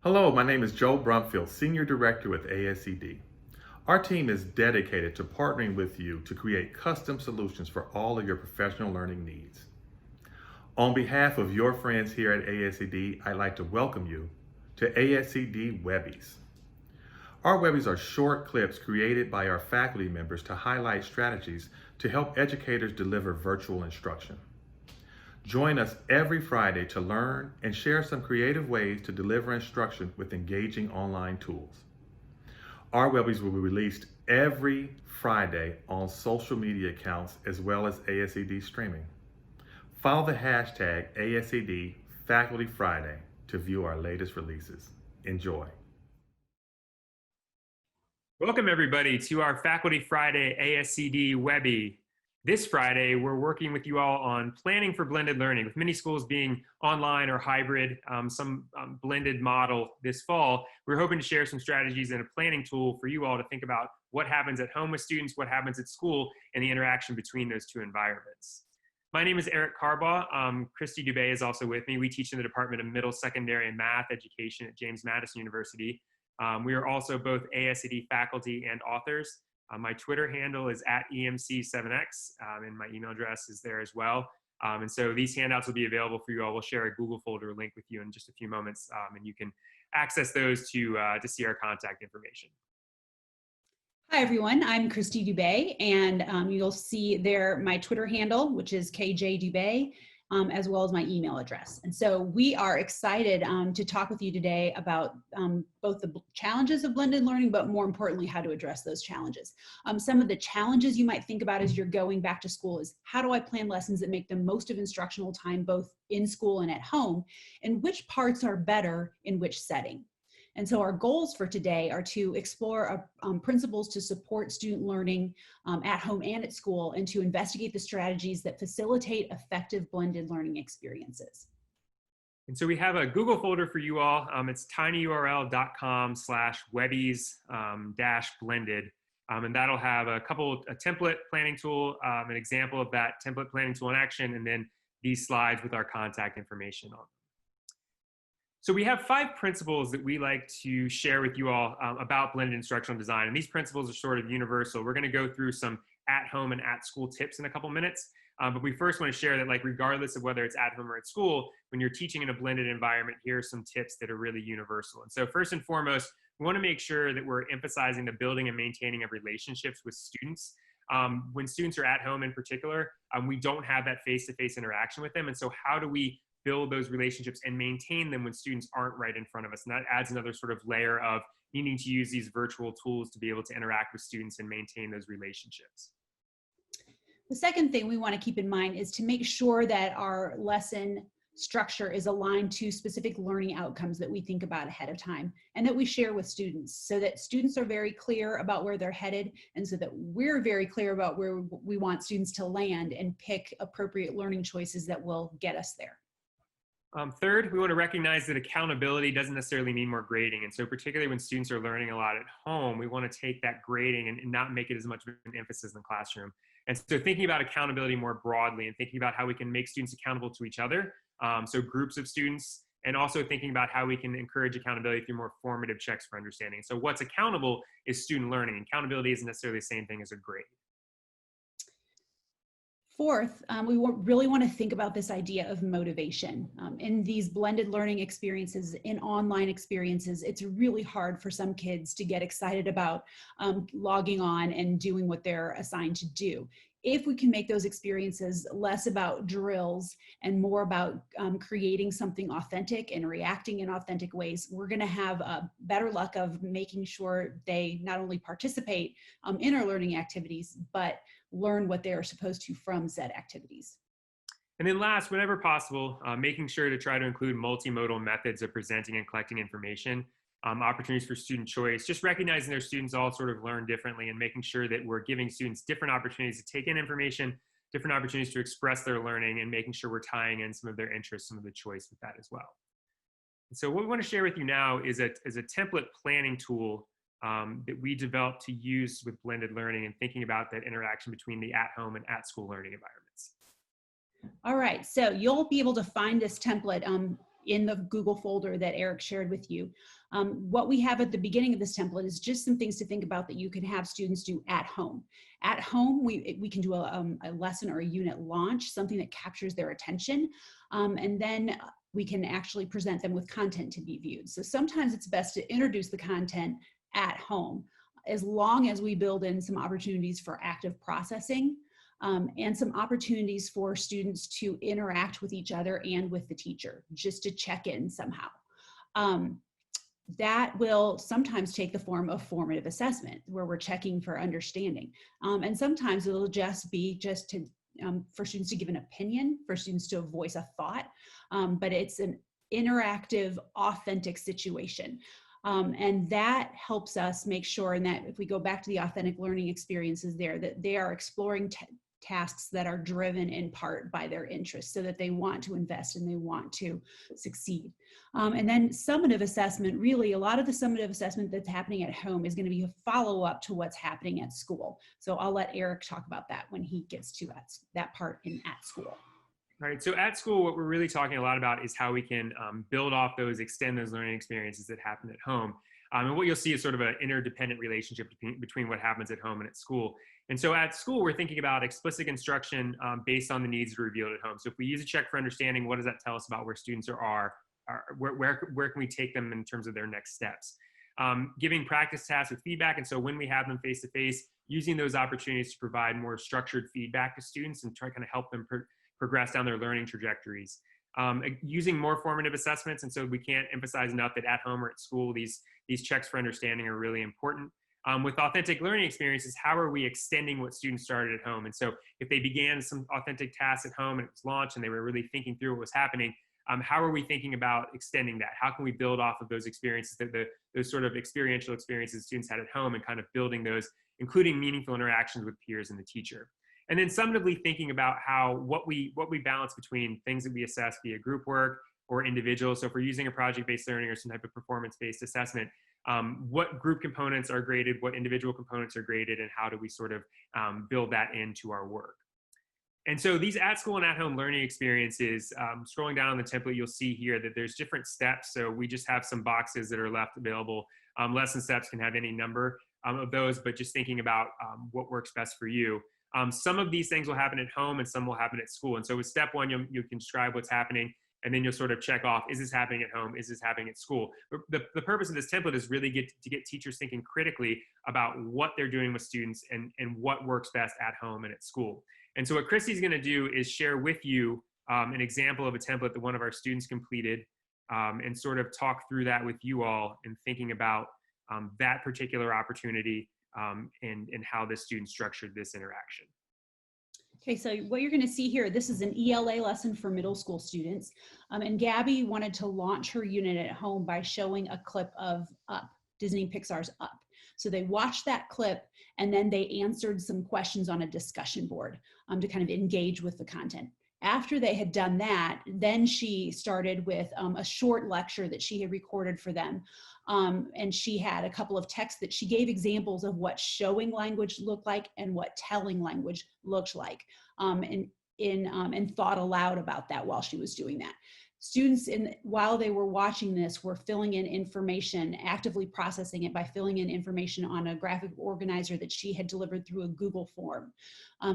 Hello, my name is Joe Brumfield, Senior Director with ASCD. Our team is dedicated to partnering with you to create custom solutions for all of your professional learning needs. On behalf of your friends here at ASCD, I'd like to welcome you to ASCD Webbies. Our Webbies are short clips created by our faculty members to highlight strategies to help educators deliver virtual instruction. Join us every Friday to learn and share some creative ways to deliver instruction with engaging online tools. Our Webbies will be released every Friday on social media accounts as well as ASCD streaming. Follow the hashtag ASCD Faculty Friday to view our latest releases. Enjoy. Welcome everybody to our Faculty Friday ASCD Webby. This Friday, we're working with you all on planning for blended learning, with many schools being online or hybrid, some blended model this fall. We're hoping to share some strategies and a planning tool for you all to think about what happens at home with students, what happens at school, and the interaction between those two environments. My name is Eric Carbaugh. Kristina Doubet is also with me. We teach in the Department of Middle, Secondary, and Math Education at James Madison University. We are also both ASCD faculty and authors. My Twitter handle is @EMC7X, and my email address is there as well. And so these handouts will be available for you all. We'll share a Google folder link with you in just a few moments, and you can access those to see our contact information. Hi, everyone. I'm Kristina Doubet, and you'll see there my Twitter handle, which is KJ as well as my email address. And so we are excited to talk with you today about both the challenges of blended learning, but more importantly, how to address those challenges. Some of the challenges you might think about as you're going back to school is, how do I plan lessons that make the most of instructional time, both in school and at home, and which parts are better in which setting? And so our goals for today are to explore principles to support student learning at home and at school, and to investigate the strategies that facilitate effective blended learning experiences. And so we have a Google folder for you all. It's tinyurl.com/webbies-blended. And that'll have a template planning tool, an example of that template planning tool in action, and then these slides with our contact information on them. So we have 5 principles that we like to share with you all about blended instructional design. And these principles are sort of universal. We're going to go through some at-home and at-school tips in a couple minutes. But we first want to share that, like, regardless of whether it's at home or at school, when you're teaching in a blended environment, here are some tips that are really universal. And so first and foremost, we want to make sure that we're emphasizing the building and maintaining of relationships with students. When students are at home in particular, we don't have that face-to-face interaction with them. And so how do we build those relationships and maintain them when students aren't right in front of us? And that adds another sort of layer of needing to use these virtual tools to be able to interact with students and maintain those relationships. The second thing we want to keep in mind is to make sure that our lesson structure is aligned to specific learning outcomes that we think about ahead of time, and that we share with students, so that students are very clear about where they're headed, and so that we're very clear about where we want students to land and pick appropriate learning choices that will get us there. Third, we want to recognize that accountability doesn't necessarily mean more grading. And so particularly when students are learning a lot at home, we want to take that grading and not make it as much of an emphasis in the classroom. And so thinking about accountability more broadly, and thinking about how we can make students accountable to each other, so groups of students, and also thinking about how we can encourage accountability through more formative checks for understanding. So what's accountable is student learning. Accountability isn't necessarily the same thing as a grade. Fourth, we really want to think about this idea of motivation. In these blended learning experiences, in online experiences, it's really hard for some kids to get excited about logging on and doing what they're assigned to do. If we can make those experiences less about drills and more about creating something authentic and reacting in authentic ways, we're going to have better luck of making sure they not only participate in our learning activities, but learn what they are supposed to from said activities. And then last, whenever possible, making sure to try to include multimodal methods of presenting and collecting information, opportunities for student choice, just recognizing their students all sort of learn differently, and making sure that we're giving students different opportunities to take in information, different opportunities to express their learning, and making sure we're tying in some of their interests, some of the choice with that as well. And so what we want to share with you now is a template planning tool that we developed to use with blended learning, and thinking about that interaction between the at-home and at-school learning environments. All right, so you'll be able to find this template in the Google folder that Eric shared with you. What we have at the beginning of this template is just some things to think about that you can have students do at home. At home, we can do a lesson or a unit launch, something that captures their attention, and then we can actually present them with content to be viewed. So sometimes it's best to introduce the content at home, as long as we build in some opportunities for active processing, and some opportunities for students to interact with each other and with the teacher, just to check in somehow. That will sometimes take the form of formative assessment, where we're checking for understanding. And sometimes it'll just be for students to give an opinion, for students to voice a thought, but it's an interactive, authentic situation. And that helps us make sure, and that if we go back to the authentic learning experiences there, that they are exploring tasks that are driven in part by their interests, so that they want to invest and they want to succeed. And then summative assessment, really a lot of the summative assessment that's happening at home is going to be a follow-up to what's happening at school. So I'll let Eric talk about that when he gets to that part at school. Right. So at school, what we're really talking a lot about is how we can build off extend those learning experiences that happen at home. And what you'll see is sort of an interdependent relationship between what happens at home and at school. And so at school, we're thinking about explicit instruction based on the needs revealed at home. So if we use a check for understanding, what does that tell us about where students are? Where can we take them in terms of their next steps? Giving practice tasks with feedback. And so when we have them face-to-face, using those opportunities to provide more structured feedback to students and try to kind of help them progress down their learning trajectories. Using more formative assessments. And so we can't emphasize enough that at home or at school, these checks for understanding are really important. With authentic learning experiences, how are we extending what students started at home? And so if they began some authentic tasks at home and it was launched and they were really thinking through what was happening, how are we thinking about extending that? How can we build off of those experiences, those sort of experiential experiences students had at home, and kind of building those, including meaningful interactions with peers and the teacher? And then summatively thinking about what we balance between things that we assess via group work or individual. So if we're using a project-based learning or some type of performance-based assessment, what group components are graded, what individual components are graded, and how do we sort of build that into our work? And so these at school and at home learning experiences, scrolling down on the template, you'll see here that there's different steps. So we just have some boxes that are left available. Lesson steps can have any number of those, but just thinking about what works best for you. Some of these things will happen at home and some will happen at school. And so with step one, you can describe what's happening, and then you'll sort of check off, is this happening at home? Is this happening at school? The purpose of this template is really to get teachers thinking critically about what they're doing with students and what works best at home and at school. And so what Christy's gonna do is share with you an example of a template that one of our students completed, and sort of talk through that with you all and thinking about that particular opportunity and how the student structured this interaction. Okay, so what you're going to see here, this is an ELA lesson for middle school students. And Gabby wanted to launch her unit at home by showing a clip of Up, Disney Pixar's Up. So they watched that clip and then they answered some questions on a discussion board to kind of engage with the content. After they had done that, then she started with a short lecture that she had recorded for them. And she had a couple of texts that she gave examples of what showing language looked like and what telling language looked like, and thought aloud about that while she was doing that. Students, while they were watching this, were filling in information, actively processing it by filling in information on a graphic organizer that she had delivered through a Google form.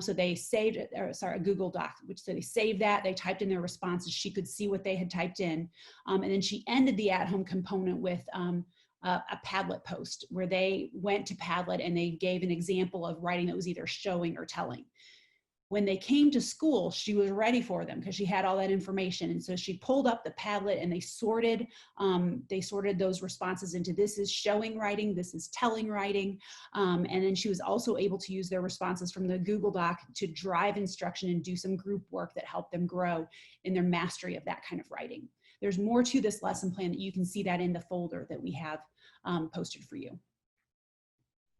So they saved it, a Google Doc, so they saved that, they typed in their responses, she could see what they had typed in. And then she ended the at-home component with a Padlet post where they went to Padlet and they gave an example of writing that was either showing or telling. When they came to school, she was ready for them because she had all that information. And so she pulled up the Padlet and they sorted those responses into, this is showing writing, this is telling writing. And then she was also able to use their responses from the Google Doc to drive instruction and do some group work that helped them grow in their mastery of that kind of writing. There's more to this lesson plan that you can see that in the folder that we have posted for you.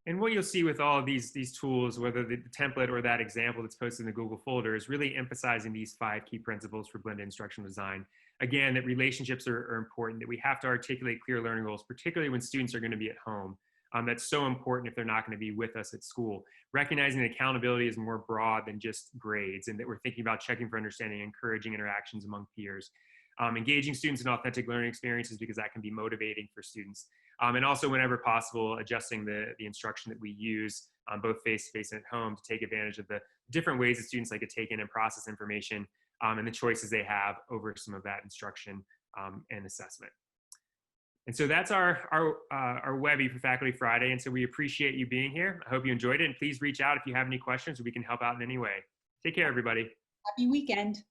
And what you'll see with all of these tools, whether the template or that example that's posted in the Google folder, is really emphasizing these 5 key principles for blended instructional design. Again, that relationships are important, that we have to articulate clear learning goals, particularly when students are going to be at home. That's so important if they're not going to be with us at school. Recognizing that accountability is more broad than just grades, and that we're thinking about checking for understanding, encouraging interactions among peers. engaging students in authentic learning experiences because that can be motivating for students. And also, whenever possible, adjusting the instruction that we use both face-to-face and at home to take advantage of the different ways that students like to take in and process information and the choices they have over some of that instruction and assessment. And so that's our Webby for Faculty Friday. And so we appreciate you being here. I hope you enjoyed it. And please reach out if you have any questions or we can help out in any way. Take care, everybody. Happy weekend.